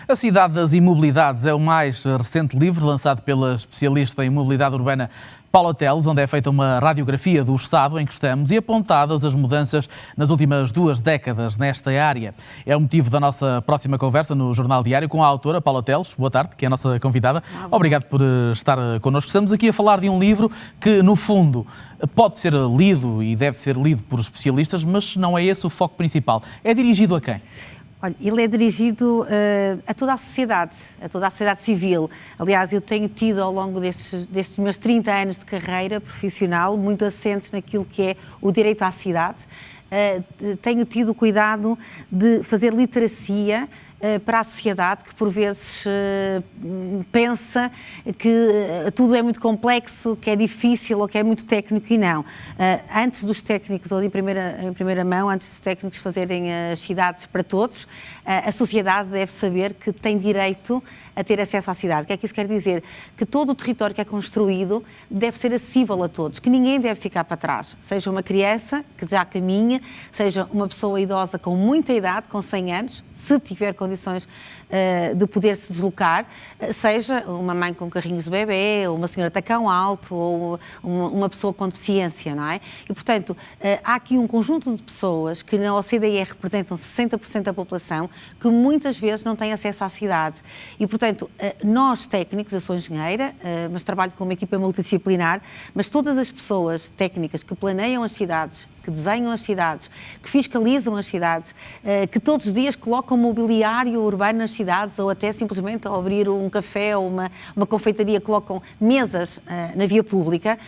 A Cidade das Imobilidades é o mais recente livro lançado pela especialista em mobilidade urbana Paula Teles, onde é feita uma radiografia do estado em que estamos e apontadas as mudanças nas últimas 2 décadas nesta área. É o motivo da nossa próxima conversa no Jornal Diário com a autora Paula Teles. Boa tarde, que é a nossa convidada. Obrigado por estar connosco. Estamos aqui a falar de um livro que, no fundo, pode ser lido e deve ser lido por especialistas, mas não é esse o foco principal. É dirigido a quem? Olha, ele é dirigido a toda a sociedade civil. Aliás, eu tenho tido ao longo destes meus 30 anos de carreira profissional, muito assentes naquilo que é o direito à cidade. Tenho tido o cuidado de fazer literacia para a sociedade que por vezes pensa que tudo é muito complexo, que é difícil ou que é muito técnico e não. Antes dos técnicos, ou em primeira mão, antes dos técnicos fazerem as cidades para todos, a sociedade deve saber que tem direito a ter acesso à cidade. O que é que isso quer dizer? Que todo o território que é construído deve ser acessível a todos, que ninguém deve ficar para trás. Seja uma criança que já caminha, seja uma pessoa idosa com muita idade, com 100 anos, se tiver condições de poder se deslocar, seja uma mãe com carrinhos de bebê, ou uma senhora tacão alto, ou uma pessoa com deficiência, não é? E, portanto, há aqui um conjunto de pessoas que na OCDE representam 60% da população, que muitas vezes não têm acesso à cidade. E, portanto, nós técnicos, eu sou engenheira, mas trabalho com uma equipa multidisciplinar, mas todas as pessoas técnicas que planeiam as cidades, que desenham as cidades, que fiscalizam as cidades, que todos os dias colocam mobiliário urbano nas cidades, ou até simplesmente ao abrir um café ou uma confeitaria colocam mesas na via pública,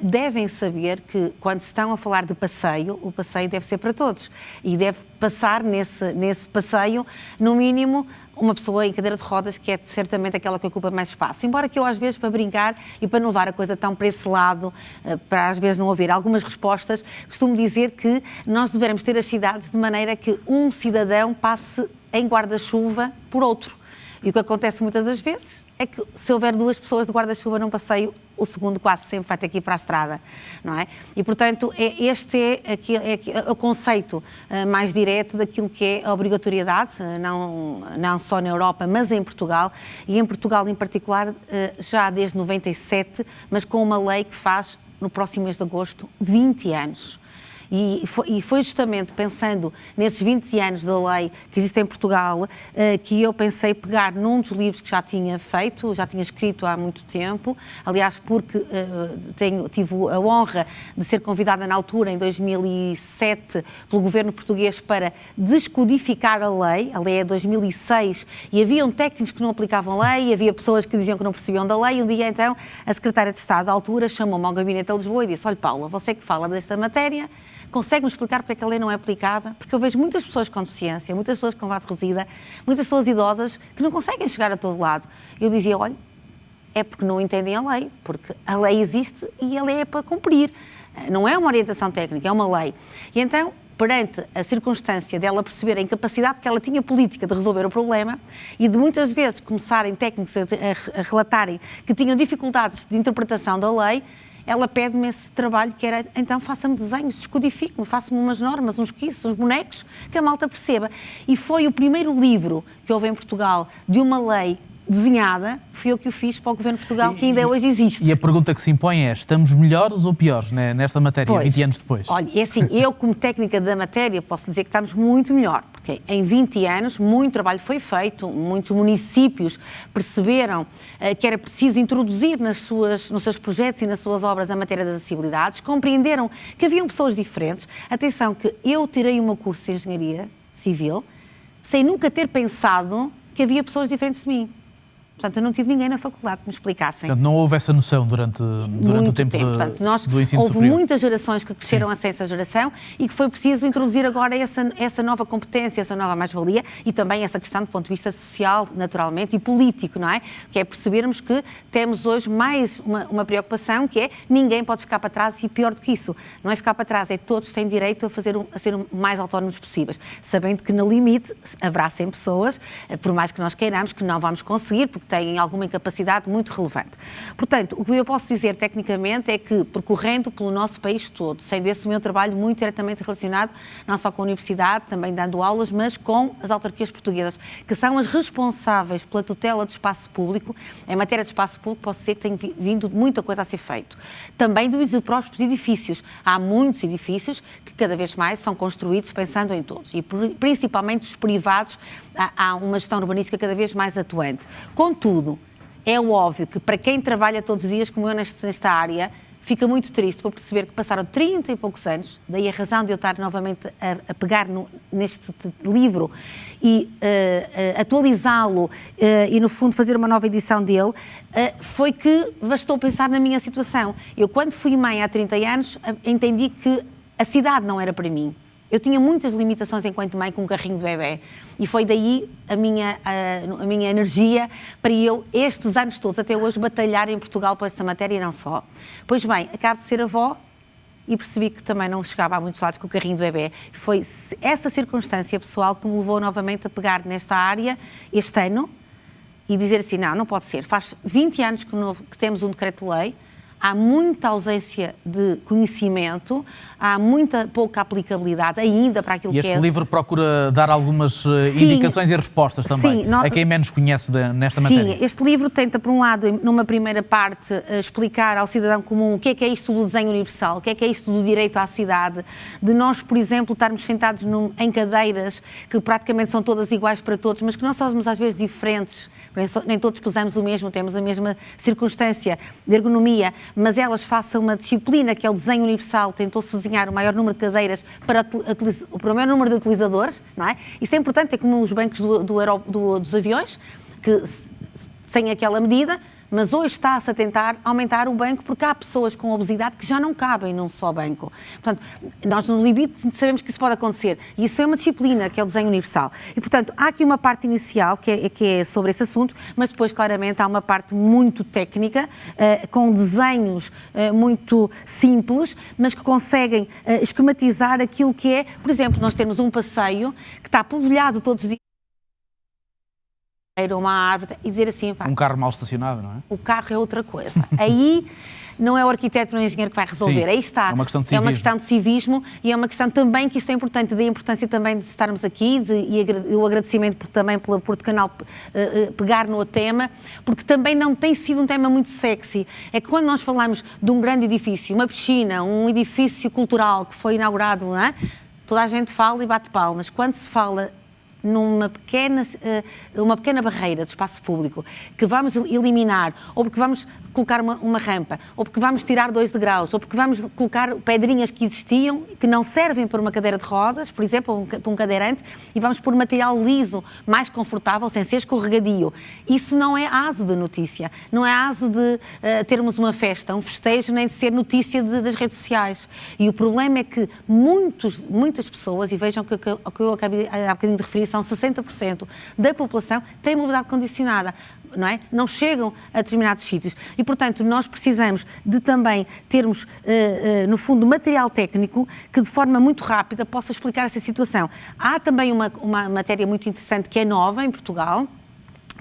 devem saber que quando estão a falar de passeio, o passeio deve ser para todos e deve passar nesse passeio, no mínimo, uma pessoa em cadeira de rodas, que é certamente aquela que ocupa mais espaço. Embora que eu, às vezes, para brincar e para não levar a coisa tão para esse lado, para às vezes não ouvir algumas respostas, costumo dizer que nós devemos ter as cidades de maneira que um cidadão passe em guarda-chuva por outro. E o que acontece muitas das vezes é que se houver 2 pessoas de guarda-chuva num passeio, o segundo quase sempre vai ter que ir para a estrada, não é? E, portanto, este é o conceito mais direto daquilo que é a obrigatoriedade, não só na Europa, mas em Portugal, e em Portugal em particular já desde 97, mas com uma lei que faz, no próximo mês de agosto, 20 anos. E foi justamente pensando nesses 20 anos da lei que existe em Portugal que eu pensei pegar num dos livros que já tinha feito, já tinha escrito há muito tempo, aliás porque tive a honra de ser convidada na altura, em 2007, pelo governo português para descodificar a lei é de 2006, e haviam técnicos que não aplicavam a lei, havia pessoas que diziam que não percebiam da lei, e um dia então a secretária de Estado, à altura, chamou-me ao gabinete de Lisboa e disse: olha Paula, você que fala desta matéria, consegue-me explicar porque é que a lei não é aplicada? Porque eu vejo muitas pessoas com deficiência, muitas pessoas com idade reduzida, muitas pessoas idosas que não conseguem chegar a todo lado. Eu dizia: olha, é porque não entendem a lei, porque a lei existe e a lei é para cumprir. Não é uma orientação técnica, é uma lei. E então, perante a circunstância dela perceber a incapacidade que ela tinha política de resolver o problema e de muitas vezes começarem técnicos a relatarem que tinham dificuldades de interpretação da lei, ela pede-me esse trabalho que era: então faça-me desenhos, descodifique-me, faça-me umas normas, uns esquiços, uns bonecos, que a malta perceba. E foi o primeiro livro que houve em Portugal de uma lei desenhada, fui eu que o fiz para o Governo de Portugal, que ainda hoje existe. E a pergunta que se impõe é: estamos melhores ou piores nesta matéria, pois, 20 anos depois? Olha, é assim, eu como técnica da matéria posso dizer que estamos muito melhor, porque em 20 anos muito trabalho foi feito, muitos municípios perceberam que era preciso introduzir nos seus projetos e nas suas obras a matéria das acessibilidades, compreenderam que haviam pessoas diferentes. Atenção que eu tirei o meu curso de Engenharia Civil sem nunca ter pensado que havia pessoas diferentes de mim. Portanto, eu não tive ninguém na faculdade que me explicasse. Portanto, não houve essa noção durante o tempo Portanto, do ensino houve superior. Muitas gerações que cresceram sem essa geração e que foi preciso introduzir agora essa nova competência, essa nova mais-valia e também essa questão do ponto de vista social, naturalmente, e político, não é? Que é percebermos que temos hoje mais uma preocupação, que é: ninguém pode ficar para trás, e pior do que isso, não é ficar para trás, é todos têm direito a ser o mais autónomos possíveis, sabendo que no limite haverá sempre pessoas, por mais que nós queiramos, que não vamos conseguir, porque têm alguma incapacidade muito relevante. Portanto, o que eu posso dizer tecnicamente é que, percorrendo pelo nosso país todo, sendo esse o meu trabalho muito diretamente relacionado, não só com a universidade, também dando aulas, mas com as autarquias portuguesas, que são as responsáveis pela tutela do espaço público. Em matéria de espaço público, posso dizer que tem vindo muita coisa a ser feito. Também dos próprios edifícios. Há muitos edifícios que cada vez mais são construídos pensando em todos, e principalmente os privados, há uma gestão urbanística cada vez mais atuante. Contudo, é óbvio que para quem trabalha todos os dias, como eu nesta área, fica muito triste por perceber que passaram 30 e poucos anos, daí a razão de eu estar novamente a pegar neste livro e atualizá-lo e, no fundo, fazer uma nova edição dele, foi que bastou pensar na minha situação. Eu, quando fui mãe há 30 anos, entendi que a cidade não era para mim. Eu tinha muitas limitações enquanto mãe com um carrinho de bebê e foi daí a minha energia para eu, estes anos todos, até hoje, batalhar em Portugal por esta matéria e não só. Pois bem, acabo de ser avó e percebi que também não chegava a muitos lados com o carrinho de bebê. Foi essa circunstância pessoal que me levou novamente a pegar nesta área este ano e dizer assim, não pode ser. Faz 20 anos que temos um decreto-lei, há muita ausência de conhecimento, há muita pouca aplicabilidade ainda para aquilo que é... E este livro procura dar algumas indicações e respostas também, a quem menos conhece nesta matéria. Sim, este livro tenta, por um lado, numa primeira parte, explicar ao cidadão comum o que é isto do desenho universal, o que é isto do direito à cidade, de nós, por exemplo, estarmos sentados em cadeiras que praticamente são todas iguais para todos, mas que nós somos às vezes diferentes, nem todos pesamos o mesmo, temos a mesma circunstância de ergonomia, mas elas façam uma disciplina que é o desenho universal, tentou-se desenhar o maior número de cadeiras para o maior número de utilizadores, não é? Isso é importante, é como os bancos dos aviões, que sem aquela medida, mas hoje está-se a tentar aumentar o banco porque há pessoas com obesidade que já não cabem num só banco. Portanto, nós no limite sabemos que isso pode acontecer. E isso é uma disciplina, que é o desenho universal. E, portanto, há aqui uma parte inicial que é sobre esse assunto, mas depois, claramente, há uma parte muito técnica, com desenhos muito simples, mas que conseguem esquematizar aquilo que é, por exemplo, nós temos um passeio que está polvilhado todos os dias, uma árvore, e dizer assim... Um carro mal estacionado, não é? O carro é outra coisa. Aí não é o arquiteto ou o engenheiro que vai resolver. Sim, aí está. É uma questão de civismo. É uma questão de civismo e é uma questão também que isto é importante, da importância também de estarmos aqui e o agradecimento também por Canal pegar no tema, porque também não tem sido um tema muito sexy. É que quando nós falamos de um grande edifício, uma piscina, um edifício cultural que foi inaugurado, não é? Toda a gente fala e bate palmas. Quando se fala uma pequena barreira de espaço público que vamos eliminar, ou porque vamos colocar uma rampa, ou porque vamos tirar 2 degraus, ou porque vamos colocar pedrinhas que existiam, que não servem para uma cadeira de rodas, por exemplo, para um cadeirante, e vamos pôr material liso, mais confortável, sem ser escorregadio. Isso não é aso de notícia, não é aso de termos uma festa, um festejo, nem de ser notícia das redes sociais. E o problema é que muitas pessoas, e vejam que o que eu acabei há bocadinho de referir, são 60% da população tem mobilidade condicionada, não é? Não chegam a determinados sítios. E, portanto, nós precisamos de também termos, no fundo, material técnico que, de forma muito rápida, possa explicar essa situação. Há também uma matéria muito interessante que é nova em Portugal,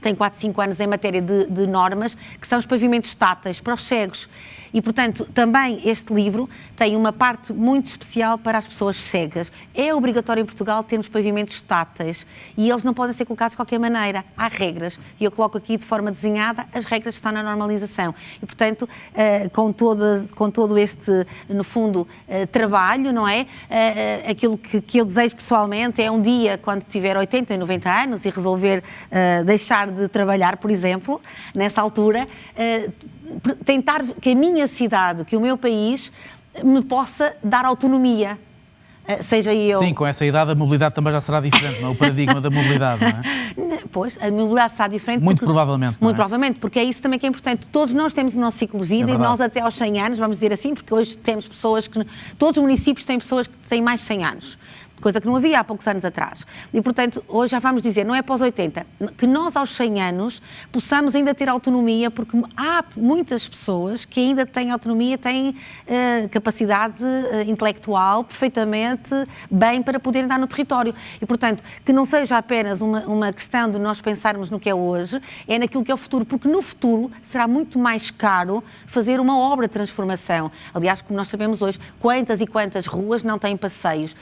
tem 4, 5 anos em matéria de normas, que são os pavimentos táteis para os cegos. E, portanto, também este livro tem uma parte muito especial para as pessoas cegas. É obrigatório em Portugal termos pavimentos táteis e eles não podem ser colocados de qualquer maneira. Há regras. E eu coloco aqui de forma desenhada as regras que estão na normalização. E, portanto, com todo este, no fundo, trabalho, não é? Aquilo que eu desejo pessoalmente é um dia, quando tiver 80 e 90 anos e resolver deixar de trabalhar, por exemplo, nessa altura, tentar que a minha cidade, que o meu país me possa dar autonomia, seja eu... Sim, com essa idade a mobilidade também já será diferente, não é? O paradigma da mobilidade, não é? Pois, a mobilidade será diferente... Muito provavelmente. Muito provavelmente, porque é isso também que é importante. Todos nós temos o nosso ciclo de vida e nós até aos 100 anos, vamos dizer assim, porque hoje temos pessoas que... Todos os municípios têm pessoas que têm mais de 100 anos. coisa que não havia há poucos anos atrás. E, portanto, hoje já vamos dizer, não é pós 80, que nós aos 100 anos possamos ainda ter autonomia, porque há muitas pessoas que ainda têm autonomia, têm capacidade intelectual perfeitamente bem para poderem andar no território. E, portanto, que não seja apenas uma questão de nós pensarmos no que é hoje, é naquilo que é o futuro, porque no futuro será muito mais caro fazer uma obra de transformação. Aliás, como nós sabemos hoje, quantas e quantas ruas não têm passeios.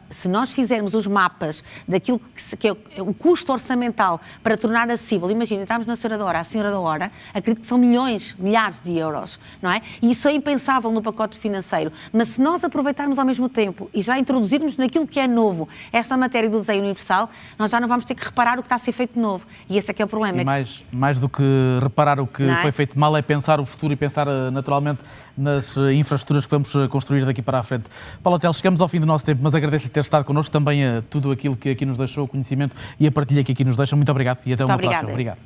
Se nós fizermos os mapas daquilo que é o custo orçamental para tornar acessível, imagina, estamos na Senhora da Hora, a Senhora da Hora, acredito que são milhões, milhares de euros, não é? E isso é impensável no pacote financeiro. Mas se nós aproveitarmos ao mesmo tempo e já introduzirmos naquilo que é novo esta matéria do desenho universal, nós já não vamos ter que reparar o que está a ser feito de novo. E esse é que é o problema. E mais do que reparar o que foi feito mal, é pensar o futuro e pensar naturalmente nas infraestruturas que vamos construir daqui para a frente. Paulo Teles, chegamos ao fim do nosso tempo, mas agradeço-lhe ter estado connosco, também a tudo aquilo que aqui nos deixou, o conhecimento e a partilha que aqui nos deixa. Muito obrigado e até uma próxima. Obrigado.